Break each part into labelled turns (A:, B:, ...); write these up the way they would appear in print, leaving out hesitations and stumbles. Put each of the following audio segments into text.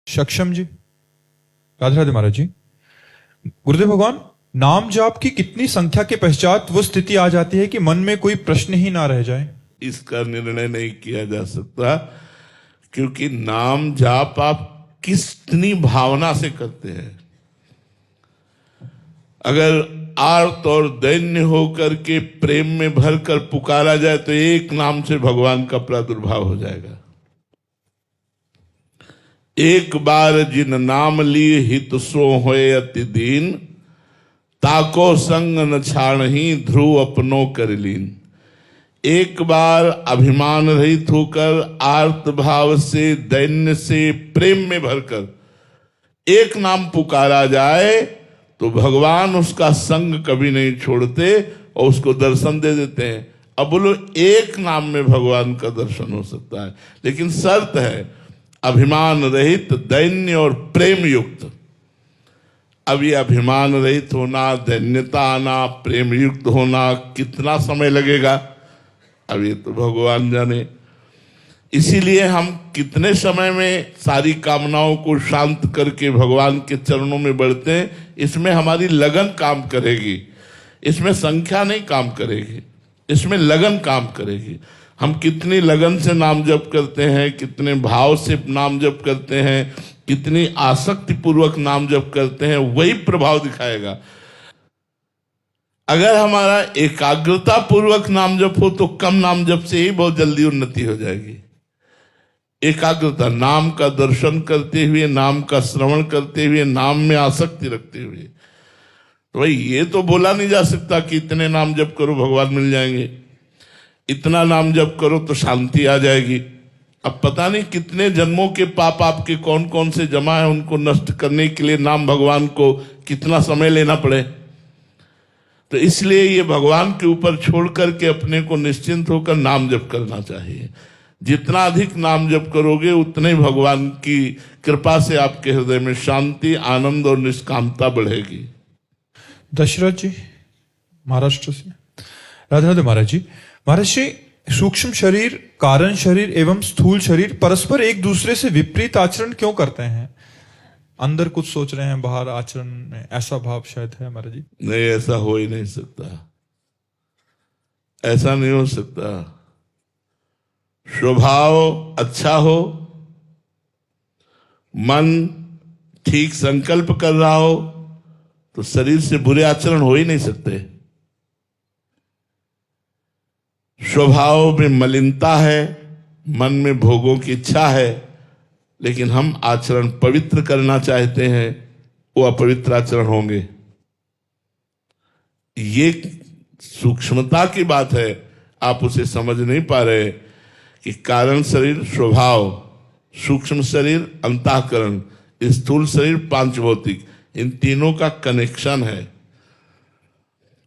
A: सक्षम जी, राधे राधे महाराज जी। गुरुदेव भगवान, नाम जाप की कितनी संख्या के पश्चात वो स्थिति आ जाती है कि मन में कोई प्रश्न ही ना रह जाए?
B: इसका निर्णय नहीं किया जा सकता, क्योंकि नाम जाप आप कितनी भावना से करते हैं। अगर आर्त और दैन्य होकर के प्रेम में भरकर पुकारा जाए तो एक नाम से भगवान का प्रादुर्भाव हो जाएगा। एक बार जिन नाम लिए हित सो होए अति दीन, ताको संग न छाड़ही ध्रुव अपनो कर लीन। एक बार अभिमान रहित होकर आर्त भाव से, दैन्य से, प्रेम में भरकर एक नाम पुकारा जाए तो भगवान उसका संग कभी नहीं छोड़ते और उसको दर्शन दे देते हैं। अब बोलो, एक नाम में भगवान का दर्शन हो सकता है, लेकिन शर्त है अभिमान रहित, दैन्य और प्रेम युक्त। अब ये अभिमान रहित होना, दैन्यता आना, प्रेम युक्त होना कितना समय लगेगा, अब ये तो भगवान जाने। इसीलिए हम कितने समय में सारी कामनाओं को शांत करके भगवान के चरणों में बढ़ते हैं, इसमें हमारी लगन काम करेगी। इसमें संख्या नहीं काम करेगी, इसमें लगन काम करेगी। हम कितनी लगन से नाम जप करते हैं, कितने भाव से नाम जप करते हैं, कितनी आसक्ति पूर्वक नाम जप करते हैं, वही प्रभाव दिखाएगा। अगर हमारा एकाग्रता पूर्वक नाम जप हो तो कम नाम जप से ही बहुत जल्दी उन्नति हो जाएगी। एकाग्रता, नाम का दर्शन करते हुए, नाम का श्रवण करते हुए, नाम में आसक्ति रखते हुए। तो भाई ये तो बोला नहीं जा सकता कि इतने नाम जप करो भगवान मिल जाएंगे, इतना नाम जप करो तो शांति आ जाएगी। अब पता नहीं कितने जन्मों के पाप आपके कौन कौन से जमा है, उनको नष्ट करने के लिए नाम भगवान को कितना समय लेना पड़े। तो इसलिए ये भगवान के ऊपर छोड़ करके अपने को निश्चिंत होकर नाम जप करना चाहिए। जितना अधिक नाम जप करोगे उतने भगवान की कृपा से आपके हृदय में शांति, आनंद और निष्कामता बढ़ेगी।
A: दशरथ जी, महाराष्ट्र से। राधे राधे महाराज जी। महाराज जी, सूक्ष्म शरीर, कारण शरीर एवं स्थूल शरीर परस्पर एक दूसरे से विपरीत आचरण क्यों करते हैं? अंदर कुछ सोच रहे हैं, बाहर आचरण में ऐसा भाव शायद है महाराज जी।
B: नहीं, ऐसा हो ही नहीं सकता, ऐसा नहीं हो सकता। स्वभाव अच्छा हो, मन ठीक संकल्प कर रहा हो तो शरीर से बुरे आचरण हो ही नहीं सकते। स्वभाव में मलिनता है, मन में भोगों की इच्छा है, लेकिन हम आचरण पवित्र करना चाहते हैं, वो अपवित्र आचरण होंगे। ये सूक्ष्मता की बात है, आप उसे समझ नहीं पा रहे कि कारण शरीर स्वभाव, सूक्ष्म शरीर अंतःकरण, स्थूल शरीर पांच भौतिक, इन तीनों का कनेक्शन है।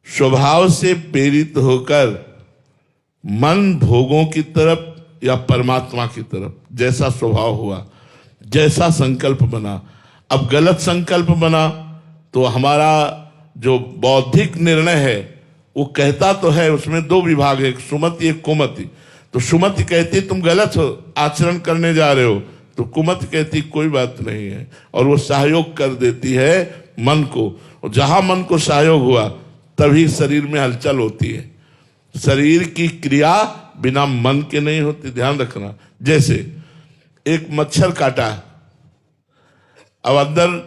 B: स्वभाव से प्रेरित होकर मन भोगों की तरफ या परमात्मा की तरफ, जैसा स्वभाव हुआ, जैसा संकल्प बना। अब गलत संकल्प बना तो हमारा जो बौद्धिक निर्णय है वो कहता तो है, उसमें दो विभाग है, एक सुमति एक कुमति। तो सुमति कहती तुम गलत हो, आचरण करने जा रहे हो, तो कुमति कहती कोई बात नहीं है, और वो सहयोग कर देती है मन को। और जहां मन को सहयोग हुआ तभी शरीर में हलचल होती है। शरीर की क्रिया बिना मन के नहीं होती, ध्यान रखना। जैसे एक मच्छर काटा, अब अंदर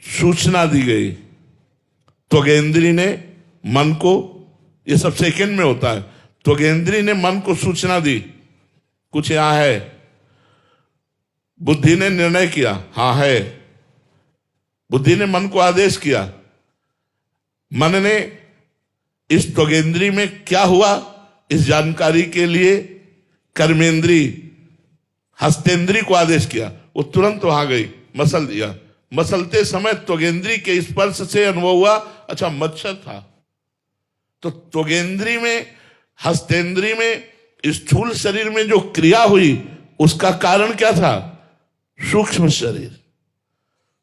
B: सूचना दी गई, त्वगेंद्री ने मन को, ये सब सेकंड में होता है, त्वगेंद्री ने मन को सूचना दी कुछ यहां है, बुद्धि ने निर्णय किया हाँ है, बुद्धि ने मन को आदेश किया, मन ने इस त्वगेंद्री में क्या हुआ इस जानकारी के लिए कर्मेंद्री, हस्तेंद्री को आदेश किया, वो तुरंत वहां गई, मसल दिया। मसलते समय त्वगेंद्री के स्पर्श से अनुभव हुआ अच्छा मच्छर था। तो त्वगेंद्री में, हस्तेंद्री में, स्थूल शरीर में जो क्रिया हुई उसका कारण क्या था? सूक्ष्म शरीर।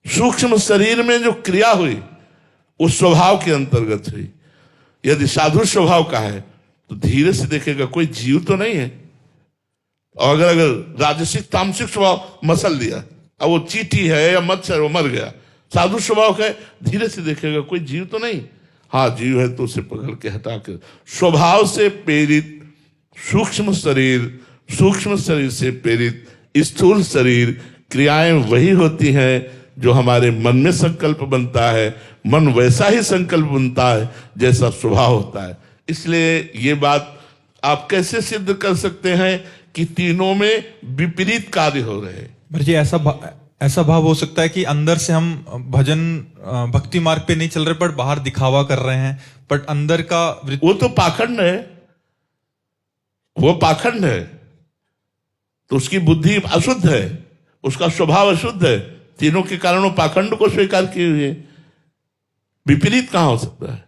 B: सूक्ष्म शरीर में जो क्रिया हुई उस स्वभाव के अंतर्गत हुई। यदि साधु स्वभाव का है तो धीरे से देखेगा कोई जीव तो नहीं है, और अगर राजसिक तामसिक स्वभाव, मसल दिया, अब वो चींटी है या मच्छर, वो मर गया, साधु स्वभाव का है, धीरे से देखेगा कोई जीव तो नहीं, हाँ जीव है, तो उसे पकड़ के हटा कर, स्वभाव से प्रेरित सूक्ष्म शरीर से प्रेरित स्थूल शरीर, क्रियाएं वही होती हैं जो हमारे मन में संकल्प बनता है, मन वैसा ही संकल्प बनता है जैसा स्वभाव होता है। इसलिए ये बात आप कैसे सिद्ध कर सकते हैं कि तीनों में विपरीत कार्य हो रहे हैं?
A: महाराज जी, ऐसा भाव हो सकता है कि अंदर से हम भक्ति मार्ग पे नहीं चल रहे, पर बाहर दिखावा कर रहे हैं, बट अंदर का
B: वो तो पाखंड है, वो पाखंड है, तो उसकी बुद्धि अशुद्ध है, उसका स्वभाव अशुद्ध है, तीनों के कारण वो पाखंड को स्वीकार किए हुए। विपरीत कहां हो सकता है?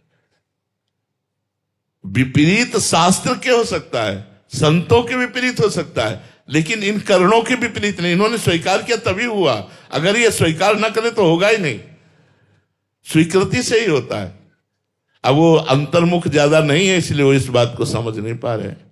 B: विपरीत शास्त्र के हो सकता है, संतों के विपरीत हो सकता है, लेकिन इन करणों के विपरीत नहीं। इन्होंने स्वीकार किया तभी हुआ, अगर ये स्वीकार ना करे तो होगा ही नहीं, स्वीकृति से ही होता है। अब वो अंतर्मुख ज्यादा नहीं है, इसलिए वो इस बात को समझ नहीं पा रहे हैं।